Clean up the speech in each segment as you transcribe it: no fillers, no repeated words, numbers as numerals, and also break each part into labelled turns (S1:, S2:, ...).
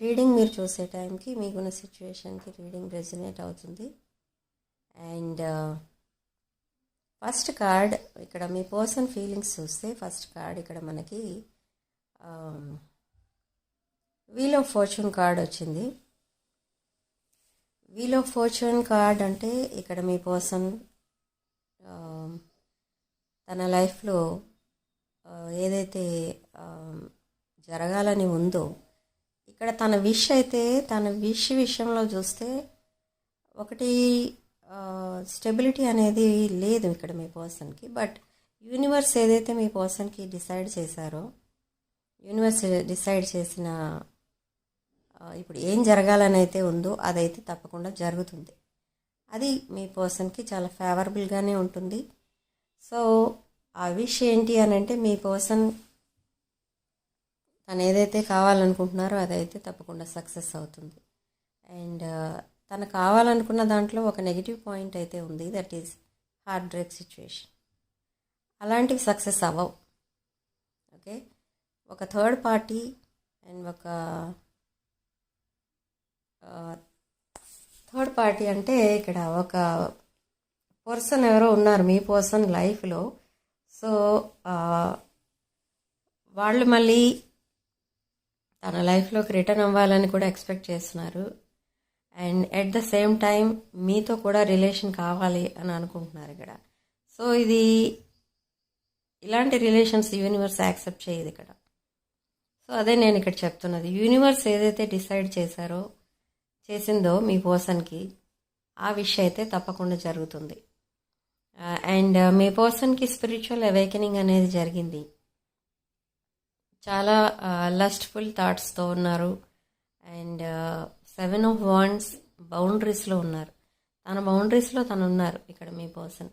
S1: Reading మీరు చూసే టైంకి మీకున్న సిచ్యువేషన్కి రీడింగ్ రెజినేట్ అవుతుంది. అండ్ ఫస్ట్ కార్డ్ ఇక్కడ మీ పర్సన్ ఫీలింగ్స్ చూస్తే ఫస్ట్ కార్డ్ ఇక్కడ మనకి వీల్ ఆఫ్ ఫార్చ్యూన్ కార్డ్ వచ్చింది. వీల్ ఆఫ్ ఫార్చ్యూన్ కార్డ్ అంటే ఇక్కడ మీ పర్సన్ తన లైఫ్లో ఏదైతే జరగాలని ఉందో ఇక్కడ తన విష్ విషయంలో చూస్తే ఒకటి స్టెబిలిటీ అనేది లేదు ఇక్కడ మీ పర్సన్కి. బట్ యూనివర్స్ ఏదైతే మీ పర్సన్కి డిసైడ్ చేశారో యూనివర్స్ డిసైడ్ చేసిన ఇప్పుడు ఏం జరగాలని అయితే ఉందో అదైతే తప్పకుండా జరుగుతుంది. అది మీ పర్సన్కి చాలా ఫేవరబుల్గానే ఉంటుంది. సో ఆ విష్ ఏంటి అని అంటే మీ పర్సన్ తను ఏదైతే కావాలనుకుంటున్నారో అదైతే తప్పకుండా సక్సెస్ అవుతుంది. అండ్ తను కావాలనుకున్న దాంట్లో ఒక నెగిటివ్ పాయింట్ అయితే ఉంది, that is heart break situation. అలాంటివి సక్సెస్ అవ్వవు. ఓకే, ఒక థర్డ్ పార్టీ అండ్ ఒక థర్డ్ పార్టీ అంటే ఇక్కడ ఒక పర్సన్ ఎవరో ఉన్నారు మీ పర్సన్ లైఫ్లో. సో వాళ్ళు మళ్ళీ తన లైఫ్లోకి రిటర్న్ అవ్వాలని కూడా ఎక్స్పెక్ట్ చేస్తున్నారు. And at the same time మీతో కూడా రిలేషన్ కావాలి అని అనుకుంటున్నారు ఇక్కడ. సో ఇలాంటి రిలేషన్స్ యూనివర్స్ యాక్సెప్ట్ చేయదు ఇక్కడ. సో అదే నేను ఇక్కడ చెప్తున్నది, యూనివర్స్ ఏదైతే డిసైడ్ చేసిందో మీ పర్సన్కి ఆ విషయం అయితే తప్పకుండా జరుగుతుంది. అండ్ మీ పర్సన్కి స్పిరిచువల్ అవేకెనింగ్ అనేది జరిగింది. చాలా లస్ట్ఫుల్ థాట్స్తో ఉన్నారు. అండ్ 7 of Wands బౌండరీస్లో ఉన్నారు. తన బౌండరీస్లో తను ఉన్నారు ఇక్కడ మీ పర్సన్.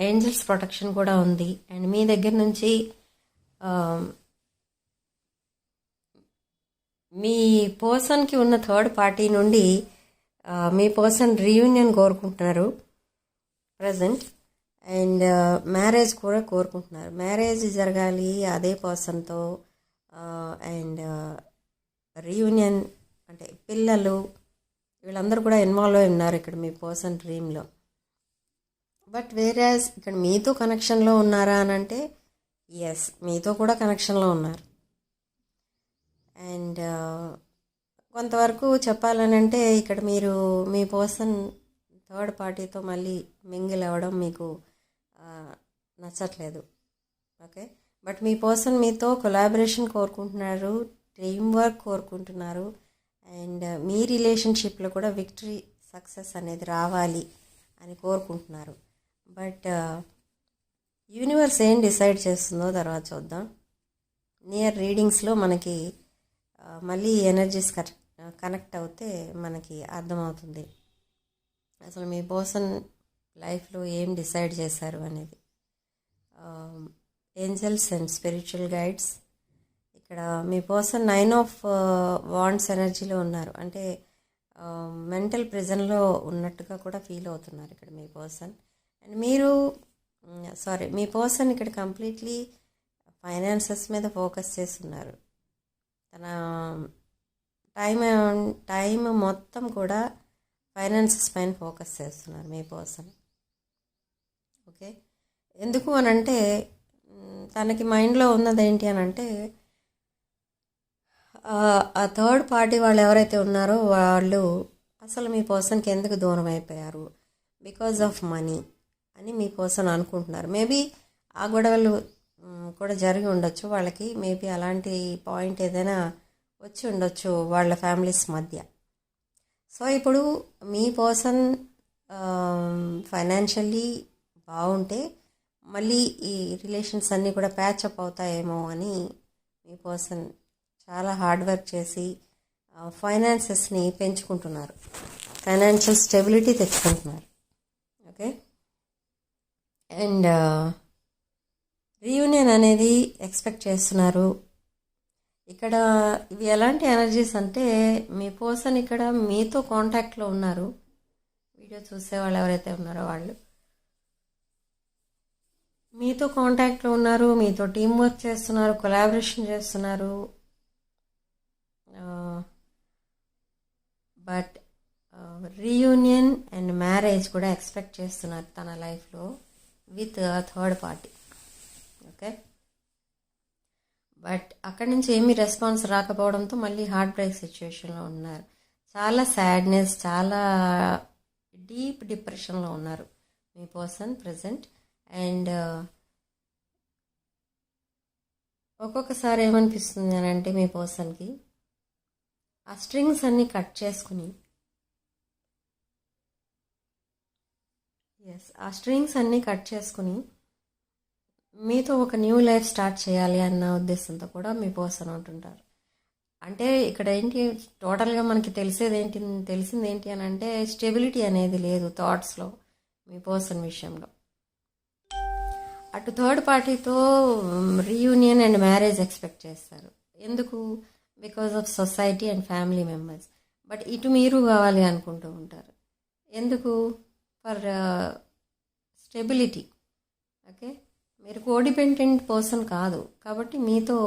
S1: ఏంజల్స్ ప్రొటెక్షన్ కూడా ఉంది. అండ్ మీ దగ్గర నుంచి మీ పర్సన్కి ఉన్న థర్డ్ పార్టీ నుండి మీ పర్సన్ రీయూనియన్ కోరుకుంటున్నారు ప్రజెంట్. అండ్ మ్యారేజ్ కూడా కోరుకుంటున్నారు. మ్యారేజ్ జరగాలి అదే పర్సన్తో. అండ్ రీయూనియన్ అంటే పిల్లలు వీళ్ళందరూ కూడా ఇన్వాల్వ్ అయి ఉన్నారు ఇక్కడ మీ పర్సన్ డ్రీమ్లో. బట్ వేరేస్ ఇక్కడ మీతో కనెక్షన్లో ఉన్నారా అని అంటే ఎస్, మీతో కూడా కనెక్షన్లో ఉన్నారు. అండ్ కొంతవరకు చెప్పాలని అంటే ఇక్కడ మీరు మీ పర్సన్ థర్డ్ పార్టీతో మళ్ళీ మింగిల్ అవ్వడం మీకు నచ్చట్లేదు. ఓకే, బట్ మీ పర్సన్ మీతో కొలాబరేషన్ కోరుకుంటున్నారు, టీమ్ వర్క్ కోరుకుంటున్నారు. అండ్ మీ రిలేషన్షిప్లో కూడా విక్టరీ సక్సెస్ అనేది రావాలి అని కోరుకుంటున్నారు. బట్ యూనివర్స్ ఏం డిసైడ్ చేస్తుందో తర్వాత చూద్దాం. నియర్ రీడింగ్స్లో మనకి మళ్ళీ ఎనర్జీస్ కనెక్ట్ అవుతే మనకి అర్థమవుతుంది అసలు మీ పర్సన్ లైఫ్లో ఏం డిసైడ్ చేశారు అనేది. ఏంజల్స్ అండ్ స్పిరిచువల్ గైడ్స్ ఇక్కడ మీ పర్సన్ 9 of Wands ఎనర్జీలో ఉన్నారు. అంటే మెంటల్ ప్రిజన్లో ఉన్నట్టుగా కూడా ఫీల్ అవుతున్నారు ఇక్కడ మీ పర్సన్. అండ్ మీ పర్సన్ ఇక్కడ కంప్లీట్లీ ఫైనాన్సెస్ మీద ఫోకస్ చేస్తున్నారు. తన టైం మొత్తం కూడా ఫైనాన్సెస్ పైన ఫోకస్ చేస్తున్నారు మీ పర్సన్. ఓకే, ఎందుకు అని అంటే తనకి మైండ్లో ఉన్నది ఏంటి అని అంటే ఆ థర్డ్ పార్టీ వాళ్ళు ఎవరైతే ఉన్నారో వాళ్ళు అసలు మీ పర్సన్కి ఎందుకు దూరం అయిపోయారు, బికాజ్ ఆఫ్ మనీ అని మీ పర్సన్ అనుకుంటున్నారు. మేబీ ఆ గొడవలు కూడా జరిగి ఉండొచ్చు వాళ్ళకి. మేబీ అలాంటి పాయింట్ ఏదైనా వచ్చి ఉండొచ్చు వాళ్ళ ఫ్యామిలీస్ మధ్య. సో ఇప్పుడు మీ పర్సన్ ఫైనాన్షియల్లీ బాగుంటే మళ్ళీ ఈ రిలేషన్స్ అన్నీ కూడా ప్యాచప్ అవుతాయేమో అని మీ పర్సన్ చాలా హార్డ్ వర్క్ చేసి ఫైనాన్సెస్ని పెంచుకుంటున్నారు, ఫైనాన్షియల్ స్టెబిలిటీ తెచ్చుకుంటున్నారు. ఓకే, అండ్ రీయూనియన్ అనేది ఎక్స్పెక్ట్ చేస్తున్నారు. ఇక్కడ ఇవి ఎలాంటి ఎనర్జీస్ అంటే మీ పర్సన్ ఇక్కడ మీతో కాంటాక్ట్లో ఉన్నారు. వీడియో చూసే వాళ్ళు ఎవరైతే ఉన్నారో వాళ్ళు మీతో కాంటాక్ట్లో ఉన్నారు, మీతో టీం వర్క్ చేస్తున్నారు, కొలాబరేషన్ చేస్తున్నారు. బట్ రీయూనియన్ అండ్ మ్యారేజ్ కూడా ఎక్స్పెక్ట్ చేస్తున్నారు తన లైఫ్లో with third party. Okay, but అక్కడి నుంచి ఏమీ రెస్పాన్స్ రాకపోవడంతో మళ్ళీ హార్ట్ బ్రేక్ సిచ్యువేషన్లో ఉన్నారు. చాలా సాడ్నెస్, చాలా డీప్ డిప్రెషన్లో ఉన్నారు మీ పర్సన్ ప్రజెంట్. అండ్ ఒక్కొక్కసారి ఏమనిపిస్తుంది అని అంటే మీ పర్సన్కి ఆ స్ట్రింగ్స్ అన్నీ కట్ చేసుకుని, ఆ స్ట్రింగ్స్ అన్నీ కట్ చేసుకుని మీతో ఒక న్యూ లైఫ్ స్టార్ట్ చేయాలి అన్న ఉద్దేశంతో కూడా మీ పర్సన్ ఉంటుంటారు. అంటే ఇక్కడ ఏంటి, టోటల్గా మనకి తెలిసింది ఏంటి అని అంటే స్టెబిలిటీ అనేది లేదు థాట్స్లో మీ పర్సన్ విషయంలో. అటు థర్డ్ పార్టీతో రీయూనియన్ అండ్ మ్యారేజ్ ఎక్స్పెక్ట్ చేస్తారు. ఎందుకు? Because of society and family members. But ఇటు మీరు కావాలి అనుకుంటూ ఉంటారు. ఎందుకు? For stability. ఓకే, మీరు కోడిపెండెంట్ పర్సన్ కాదు కాబట్టి మీతో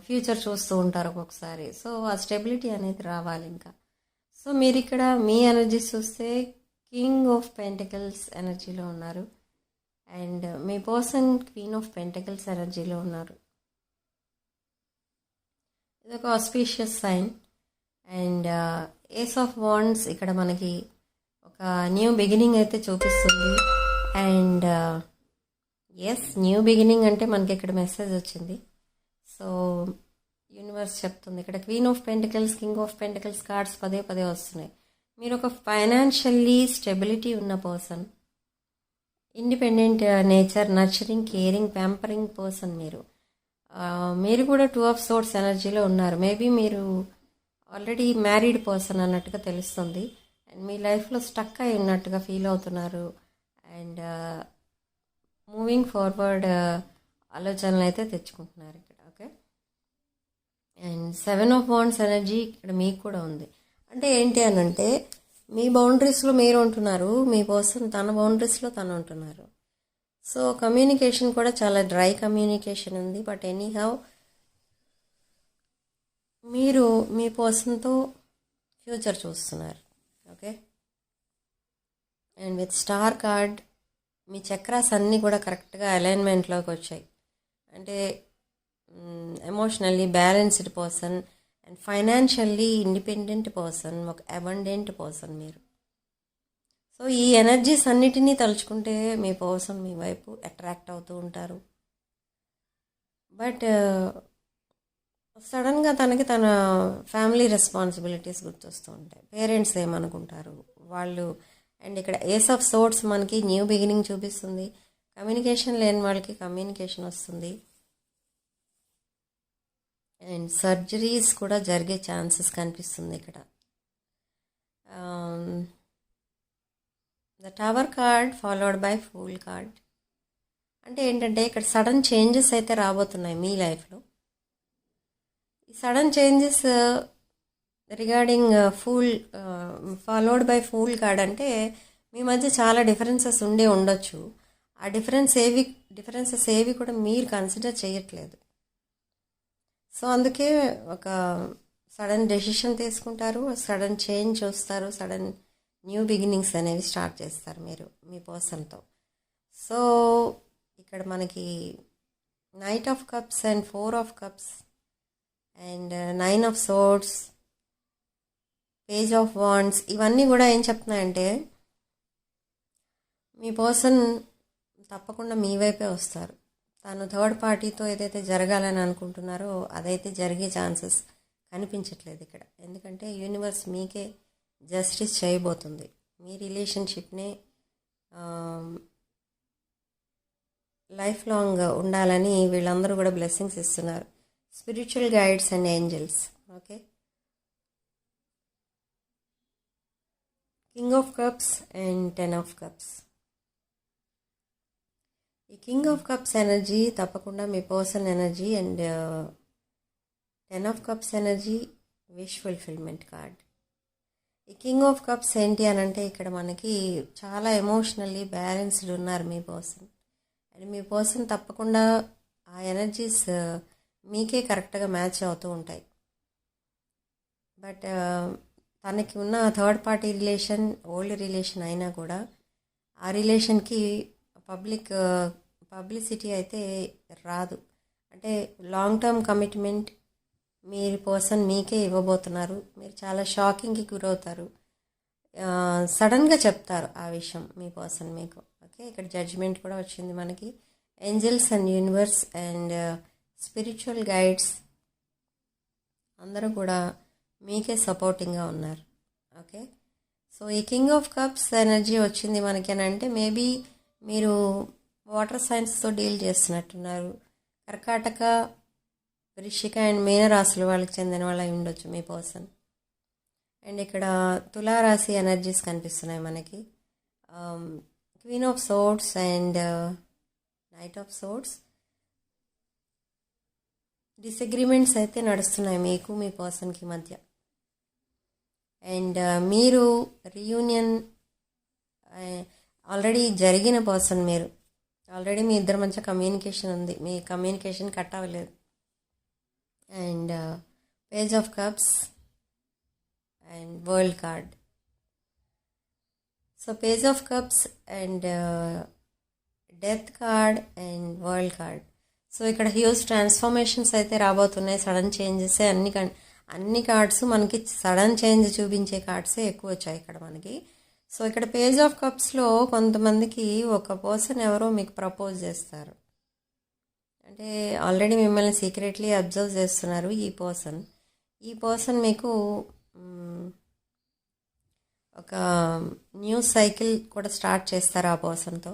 S1: ఫ్యూచర్ చూస్తూ ఉంటారు ఒక్కొక్కసారి. సో ఆ స్టెబిలిటీ అనేది రావాలి ఇంకా. సో మీరు ఇక్కడ మీ ఎనర్జీస్ చూస్తే కింగ్ ఆఫ్ పెంటకల్స్ ఎనర్జీలో ఉన్నారు అండ్ మీ పర్సన్ క్వీన్ ఆఫ్ పెంటకల్స్ ఎనర్జీలో ఉన్నారు. ఇది ఒక auspicious sign. And ace of wands ఇక్కడ మనకి ఒక న్యూ బిగినింగ్ అయితే చూపిస్తుంది. అండ్ ఎస్, న్యూ బిగినింగ్ అంటే మనకి ఇక్కడ మెసేజ్ వచ్చింది. సో యూనివర్స్ చెప్తుంది ఇక్కడ queen of pentacles, king of pentacles cards పదే పదే వస్తున్నాయి. మీరు ఒక ఫైనాన్షియల్లీ స్టెబిలిటీ ఉన్న person, independent nature, nurturing, caring, pampering person. మీరు కూడా 2 ఆఫ్ సోర్స్ ఎనర్జీలో ఉన్నారు. మేబీ మీరు ఆల్రెడీ మ్యారీడ్ పర్సన్ అన్నట్టుగా తెలుస్తుంది అండ్ మీ లైఫ్లో స్టక్ అయి ఉన్నట్టుగా ఫీల్ అవుతున్నారు. అండ్ మూవింగ్ ఫార్వర్డ్ ఆలోచనలు అయితే తెచ్చుకుంటున్నారు ఇక్కడ. Okay, and 7 of wands energy ఇక్కడ మీకు కూడా ఉంది. అంటే ఏంటి అని అంటే మీ బౌండరీస్లో మీరు ఉంటున్నారు, మీ పర్సన్ తన బౌండరీస్లో తను ఉంటున్నారు. సో కమ్యూనికేషన్ కూడా చాలా డ్రై కమ్యూనికేషన్ ఉంది. బట్ ఎనీహౌ మీరు మీ పర్సన్తో ఫ్యూచర్ చూస్తున్నారు. Okay, and with star card me chakras అన్నీ కూడా కరెక్ట్గా అలైన్మెంట్లోకి వచ్చాయి. అంటే emotionally balanced person and financially independent person, ఒక అబండెంట్ పర్సన్ మీరు. సో ఈ ఎనర్జీస్ అన్నిటినీ తలుచుకుంటే మీ పర్సన్ మీ వైపు అట్రాక్ట్ అవుతూ ఉంటారు. బట్ సడన్గా తనకి తన ఫ్యామిలీ రెస్పాన్సిబిలిటీస్ గుర్తొస్తూ ఉంటాయి. పేరెంట్స్ ఏమనుకుంటారు వాళ్ళు. అండ్ ఇక్కడ ఏస్ ఆఫ్ సోర్ట్స్ మనకి న్యూ బిగినింగ్ చూపిస్తుంది. కమ్యూనికేషన్ లేని వాళ్ళకి కమ్యూనికేషన్ వస్తుంది. అండ్ సర్జరీస్ కూడా జరిగే ఛాన్సెస్ కనిపిస్తుంది ఇక్కడ. The tower card followed by fool card. అంటే ఏంటంటే ఇక్కడ సడన్ చేంజెస్ అయితే రాబోతున్నాయి మీ లైఫ్లో. ఈ sudden changes regarding fool followed by fool card అంటే మీ మధ్య చాలా డిఫరెన్సెస్ ఉండొచ్చు. ఆ డిఫరెన్సెస్ ఏవి కూడా మీరు కన్సిడర్ చేయట్లేదు. సో అందుకే ఒక సడన్ డెసిషన్ తీసుకుంటారు, సడన్ చేంజ్ చూస్తారు, సడన్ న్యూ బిగినింగ్స్ అనేవి స్టార్ట్ చేస్తారు మీరు మీ పర్సన్తో. సో ఇక్కడ మనకి knight of cups and 4 of cups and 9 of swords, page of wands ఇవన్నీ కూడా ఏం చెప్తున్నాయంటే మీ పర్సన్ తప్పకుండా మీ వైపే వస్తారు. తను థర్డ్ పార్టీతో ఏదైతే జరగాలని అనుకుంటున్నారో అదైతే జరిగే ఛాన్సెస్ కనిపించట్లేదు ఇక్కడ. ఎందుకంటే యూనివర్స్ మీకే జస్టిస్ చేయబోతుంది. మీ రిలేషన్షిప్నే లైఫ్ లాంగ్ ఉండాలని వీళ్ళందరూ కూడా బ్లెస్సింగ్స్ ఇస్తున్నారు. Spiritual guides and angels. Okay, king of cups and 10 of cups. ఈ కింగ్ ఆఫ్ కప్స్ ఎనర్జీ తప్పకుండా మీ person energy and 10 of cups energy wish fulfilment card. ఈ కింగ్ ఆఫ్ కప్స్ ఏంటి అని అంటే ఇక్కడ మనకి చాలా ఎమోషనల్లీ బ్యాలెన్స్డ్ ఉన్నారు మీ పర్సన్. అండ్ మీ పర్సన్ తప్పకుండా ఆ ఎనర్జీస్ మీకే కరెక్ట్గా మ్యాచ్ అవుతూ ఉంటాయి. బట్ తనకి ఉన్న third party relation old relation అయినా కూడా ఆ రిలేషన్కి పబ్లిసిటీ అయితే రాదు. అంటే లాంగ్ టర్మ్ కమిట్మెంట్ మీరు పర్సన్ మీకే ఇవ్వబోతున్నారు. మీరు చాలా షాకింగ్కి గురవుతారు. సడన్గా చెప్తారు ఆ విషయం మీ పర్సన్ మీకు. ఓకే, ఇక్కడ జడ్జ్మెంట్ కూడా వచ్చింది మనకి. Angels and universe and spiritual guides అందరూ కూడా మీకే సపోర్టింగ్గా ఉన్నారు. ఓకే, సో ఈ కింగ్ ఆఫ్ కప్స్ ఎనర్జీ వచ్చింది మనకి అని అంటే మేబీ మీరు వాటర్ సైన్స్తో డీల్ చేస్తున్నట్టున్నారు. కర్కాటక, వృశ్చిక అండ్ మీనరాశుల వాళ్ళకి చెందిన వాళ్ళు అయి ఉండొచ్చు మీ పర్సన్. అండ్ ఇక్కడ తులారాశి ఎనర్జీస్ కనిపిస్తున్నాయి మనకి. Queen of swords and knight of swords. Disagreements అయితే నడుస్తున్నాయి మీకు మీ పర్సన్కి మధ్య. అండ్ మీరు రీయూనియన్ ఆల్రెడీ జరిగిన పర్సన్. మీరు ఆల్రెడీ మీ ఇద్దరి మధ్య కమ్యూనికేషన్ ఉంది, మీ కమ్యూనికేషన్ కట్ అవ్వలేదు. And page of cups and world card. So page of cups and death card and world card. So ఇక్కడ హ్యూజ్ ట్రాన్స్ఫర్మేషన్స్ అయితే రాబోతున్నాయి. సడన్ చేంజెస్ అన్ని కార్డ్స్ మనకి సడన్ చేంజ్ చూపించే కార్డ్సే ఎక్కువ వచ్చాయి ఇక్కడ మనకి. సో ఇక్కడ పేజ్ ఆఫ్ కప్స్లో కొంతమందికి ఒక పర్సన్ ఎవరో మీకు ప్రపోజ్ చేస్తారు. అంటే ఆల్రెడీ మిమ్మల్ని సీక్రెట్లీ అబ్జర్వ్ చేస్తున్నారు ఈ పర్సన్ మీకు ఒక న్యూ సైకిల్ కూడా స్టార్ట్ చేస్తారు ఆ పర్సన్తో.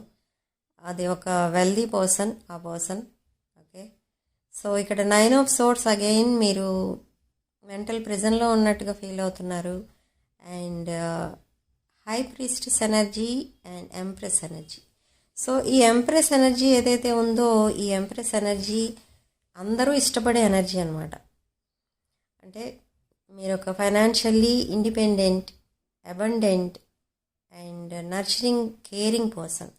S1: అది ఒక వెల్దీ పర్సన్ ఆ పర్సన్. ఓకే, సో ఇక్కడ 9 ఆఫ్ సోర్డ్స్ అగైన్ మీరు మెంటల్ ప్రిజన్లో ఉన్నట్టుగా ఫీల్ అవుతున్నారు. And high priestess energy and empress energy. So ఈ ఎంప్రెస్ ఎనర్జీ ఏదైతే ఉందో ఈ ఎంప్రెస్ ఎనర్జీ అందరూ ఇష్టపడే ఎనర్జీ అనమాట. అంటే మీరు ఒక financially independent, abundant and nurturing, caring person.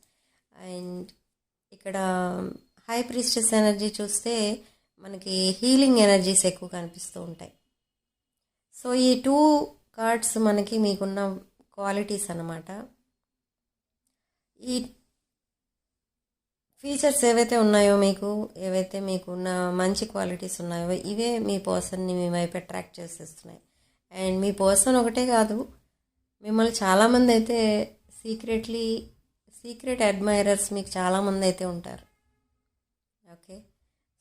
S1: And ఇక్కడ హై ప్రీస్టెస్ ఎనర్జీ చూస్తే మనకి హీలింగ్ ఎనర్జీస్ ఎక్కువ కనిపిస్తూ ఉంటాయి. సో ఈ 2 కార్డ్స్ మనకి మీకున్న క్వాలిటీస్ అన్నమాట. ఈ ఫీచర్స్ ఏవైతే ఉన్నాయో ఏవైతే మీకున్న మంచి క్వాలిటీస్ ఉన్నాయో ఇవే మీ పర్సన్ని మీ వైపు అట్రాక్ట్ చేసేస్తున్నాయి. అండ్ మీ పర్సన్ ఒకటే కాదు, మిమ్మల్ని చాలామంది అయితే సీక్రెట్ అడ్మైరర్స్ మీకు చాలామంది అయితే ఉంటారు. ఓకే,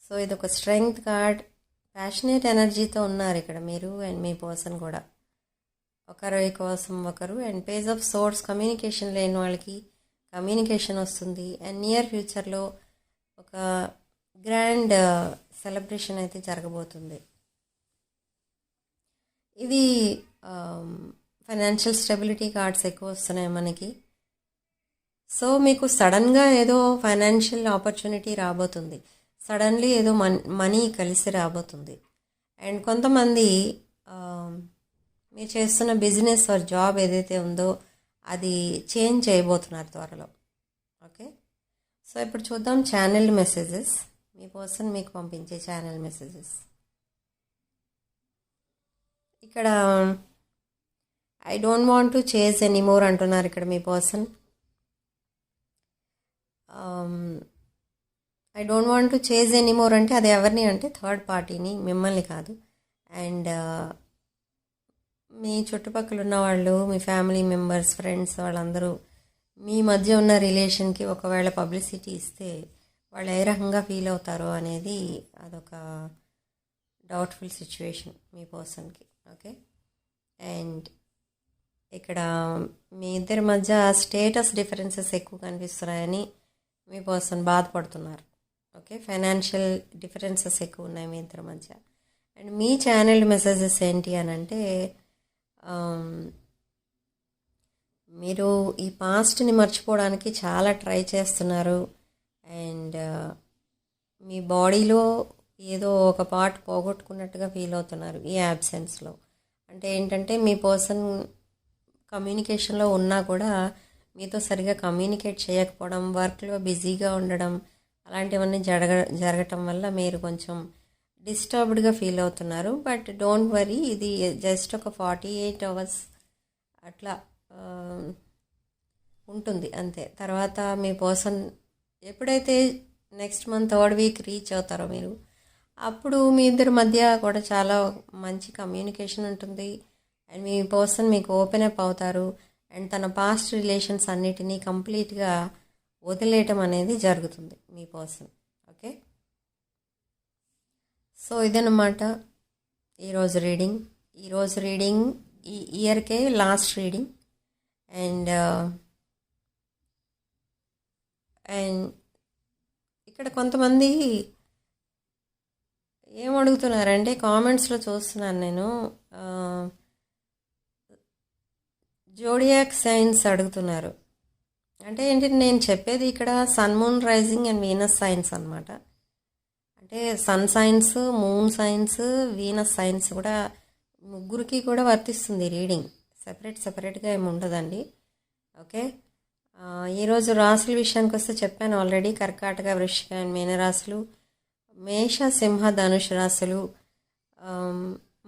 S1: సో ఇది ఒక స్ట్రెంగ్త్ కార్డ్. ప్యాషనేట్ ఎనర్జీతో ఉన్నారు ఇక్కడ మీరు అండ్ మీ పర్సన్ కూడా, ఒకరి కోసం ఒకరు. And page of swords, communication లేని వాళ్ళకి కమ్యూనికేషన్ వస్తుంది. అండ్ నియర్ ఫ్యూచర్లో ఒక గ్రాండ్ సెలబ్రేషన్ అయితే జరగబోతుంది. ఇది ఫైనాన్షియల్ స్టెబిలిటీ కార్డ్స్ ఎక్కువ వస్తున్నాయి మనకి. సో మీకు సడన్గా ఏదో ఫైనాన్షియల్ ఆపర్చునిటీ రాబోతుంది, సడన్లీ ఏదో మనీ కలిసి రాబోతుంది. అండ్ కొంతమంది మీరు చేస్తున్న బిజినెస్ ఆర్ జాబ్ ఏదైతే ఉందో అది చేంజ్ చేయబోతున్నారు త్వరలో. ఓకే, సో ఇప్పుడు చూద్దాం ఛానల్ మెసేజెస్, మీ పర్సన్ మీకు పంపించే ఛానల్ మెసేజెస్. ఇక్కడ I don't want to chase anymore అంటున్నారు ఇక్కడ మీ person. I don't want to chase anymore అంటే అది ఎవరిని అంటే థర్డ్ పార్టీని, మిమ్మల్ని కాదు. అండ్ మీ చుట్టుపక్కల ఉన్న వాళ్ళు, మీ ఫ్యామిలీ మెంబర్స్, ఫ్రెండ్స్ వాళ్ళందరూ మీ మధ్య ఉన్న రిలేషన్కి ఒకవేళ పబ్లిసిటీ ఇస్తే వాళ్ళు ఏ రకంగా ఫీల్ అవుతారో అనేది అదొక డౌట్ఫుల్ సిచ్యువేషన్ మీ పర్సన్కి. ఓకే, అండ్ ఇక్కడ మీ ఇద్దరి మధ్య స్టేటస్ డిఫరెన్సెస్ ఎక్కువ కనిపిస్తున్నాయని మీ పర్సన్ బాధపడుతున్నారు. ఓకే, ఫైనాన్షియల్ డిఫరెన్సెస్ ఎక్కువ ఉన్నాయి మీ ఇద్దరి మధ్య. అండ్ మీ ఛానల్ మెసేజెస్ ఏంటి అని అంటే మీరు ఈ పాస్ట్ని మర్చిపోవడానికి చాలా ట్రై చేస్తున్నారు. అండ్ మీ బాడీలో ఏదో ఒక పార్ట్ పోగొట్టుకున్నట్టుగా ఫీల్ అవుతున్నారు ఈ యాబ్సెన్స్లో. అంటే ఏంటంటే మీ పర్సన్ కమ్యూనికేషన్లో ఉన్నా కూడా మీతో సరిగా కమ్యూనికేట్ చేయకపోవడం, వర్క్లో బిజీగా ఉండడం, అలాంటివన్నీ జరగటం వల్ల మీరు కొంచెం డిస్టర్బ్డ్గా ఫీల్ అవుతున్నారు. బట్ డోంట్ వరీ, ఇది జస్ట్ ఒక 48 అవర్స్ అట్లా ఉంటుంది అంతే. తర్వాత మీ పర్సన్ ఎప్పుడైతే next month 3rd week reach అవుతారో మీరు, అప్పుడు మీ ఇద్దరి మధ్య కూడా చాలా మంచి కమ్యూనికేషన్ ఉంటుంది. అండ్ మీ పర్సన్ మీకు ఓపెన్ అప్ అవుతారు. అండ్ తన పాస్ట్ రిలేషన్స్ అన్నిటినీ కంప్లీట్గా వదిలేయటం అనేది జరుగుతుంది మీ పర్సన్. ఓకే, సో ఇదన్నమాట ఈరోజు రీడింగ్. ఈ ఇయర్కే లాస్ట్ రీడింగ్. అండ్ ఇక్కడ కొంతమంది ఏమడుగుతున్నారంటే, కామెంట్స్లో చూస్తున్నాను నేను, జోడియాక్ సైన్స్ అడుగుతున్నారు. అంటే ఏంటి, నేను చెప్పేది ఇక్కడ sun, moon, rising and Venus signs అనమాట. అంటే sun signs, moon signs, Venus signs కూడా ముగ్గురికి కూడా వర్తిస్తుంది రీడింగ్. సెపరేట్గా ఏమి ఉండదండి. ఓకే, ఈరోజు రాసుల విషయానికి వస్తే చెప్పాను ఆల్రెడీ. కర్కాటక, వృశ్చిక అండ్ మీనరాశులు, మేష, సింహ, ధనుష్ రాశులు,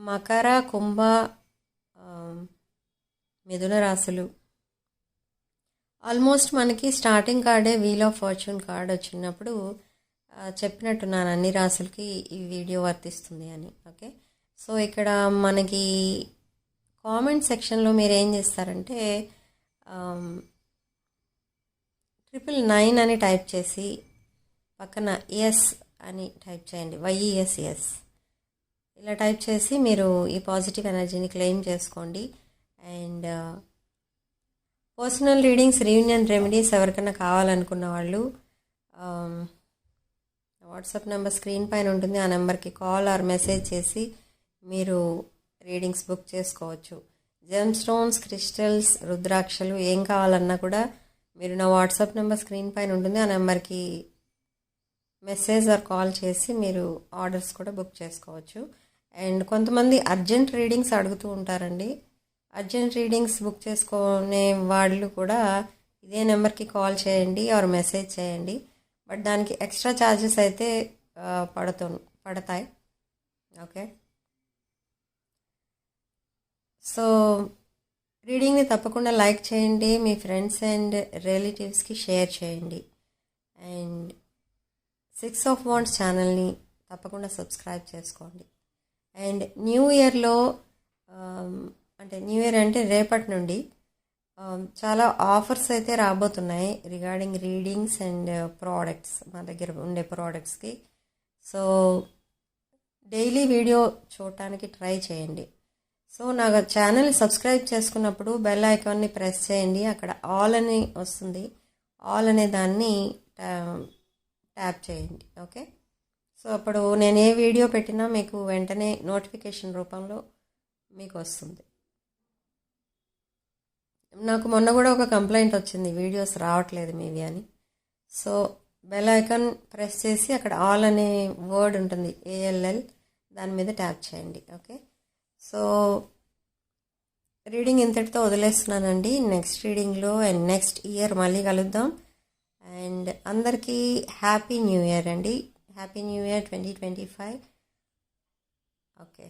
S1: మకర, కుంభ, మిథున రాశులు. ఆల్మోస్ట్ మనకి స్టార్టింగ్ కార్డే వీల్ ఆఫ్ ఫార్చ్యూన్ కార్డ్ వచ్చినప్పుడు చెప్పినట్టున్నాను అన్ని రాశులకి ఈ వీడియో వర్తిస్తుంది అని. ఓకే, సో ఇక్కడ మనకి కామెంట్ సెక్షన్లో మీరు ఏం చేస్తారంటే 999 అని టైప్ చేసి పక్కన ఎస్ అని టైప్ చేయండి, YES. ఇలా టైప్ చేసి మీరు ఈ పాజిటివ్ ఎనర్జీని క్లెయిమ్ చేసుకోండి. And personal readings, reunion remedies ఎవరికైనా కావాలనుకున్న వాళ్ళు వాట్సాప్ నెంబర్ స్క్రీన్ పైన ఉంటుంది. ఆ నెంబర్కి కాల్ ఆర్ మెసేజ్ చేసి మీరు రీడింగ్స్ బుక్ చేసుకోవచ్చు. జెమ్ స్టోన్స్, క్రిస్టల్స్, రుద్రాక్షలు ఏం కావాలన్నా కూడా మీరు నా వాట్సాప్ నెంబర్ స్క్రీన్ పైన ఉంటుంది. ఆ నెంబర్కి మెసేజ్ ఆర్ కాల్ చేసి మీరు ఆర్డర్స్ కూడా బుక్ చేసుకోవచ్చు. అండ్ కొంతమంది అర్జెంట్ రీడింగ్స్ అడుగుతూ ఉంటారండి. అర్జెంట్ రీడింగ్స్ బుక్ చేసుకునే వాళ్ళు కూడా ఇదే నెంబర్కి కాల్ చేయండి ఆర్ మెసేజ్ చేయండి. బట్ దానికి ఎక్స్ట్రా ఛార్జెస్ అయితే పడతాయి. ఓకే, సో రీడింగ్ని తప్పకుండా లైక్ చేయండి, మీ ఫ్రెండ్స్ అండ్ రిలేటివ్స్కి షేర్ చేయండి. అండ్ 6 of Wands ఛానల్ని తప్పకుండా సబ్స్క్రైబ్ చేసుకోండి. అండ్ న్యూ ఇయర్లో అంటే న్యూ ఇయర్ అంటే రేపటి నుండి చాలా ఆఫర్స్ అయితే రాబోతున్నాయి రిగార్డింగ్ రీడింగ్స్ అండ్ ప్రోడక్ట్స్, మా దగ్గర ఉండే ప్రోడక్ట్స్కి. సో డైలీ వీడియో చూడటానికి ట్రై చేయండి. సో నా ఛానల్ సబ్స్క్రైబ్ చేసుకున్నప్పుడు బెల్ ఐకాన్ని ప్రెస్ చేయండి. అక్కడ ఆల్ అని వస్తుంది, ఆల్ అనే దాన్ని ట్యాప్ చేయండి. ఓకే, సో అప్పుడు నేను ఏ వీడియో పెట్టినా మీకు వెంటనే నోటిఫికేషన్ రూపంలో మీకు వస్తుంది. నాకు మొన్న కూడా ఒక కంప్లైంట్ వచ్చింది, వీడియోస్ రావట్లేదు మీవి అని. సో బెల్ ఐకాన్ ప్రెస్ చేసి అక్కడ ఆల్ అనే వర్డ్ ఉంటుంది, ALL, దాని మీద ట్యాప్ చేయండి. ఓకే, సో రీడింగ్ ఇంతటితో వదిలేస్తున్నానండి. నెక్స్ట్ రీడింగ్లో అండ్ నెక్స్ట్ ఇయర్ మళ్ళీ కలుద్దాం. అండ్ అందరికీ హ్యాపీ న్యూ ఇయర్ అండి. Happy new year 2025. ఓకే.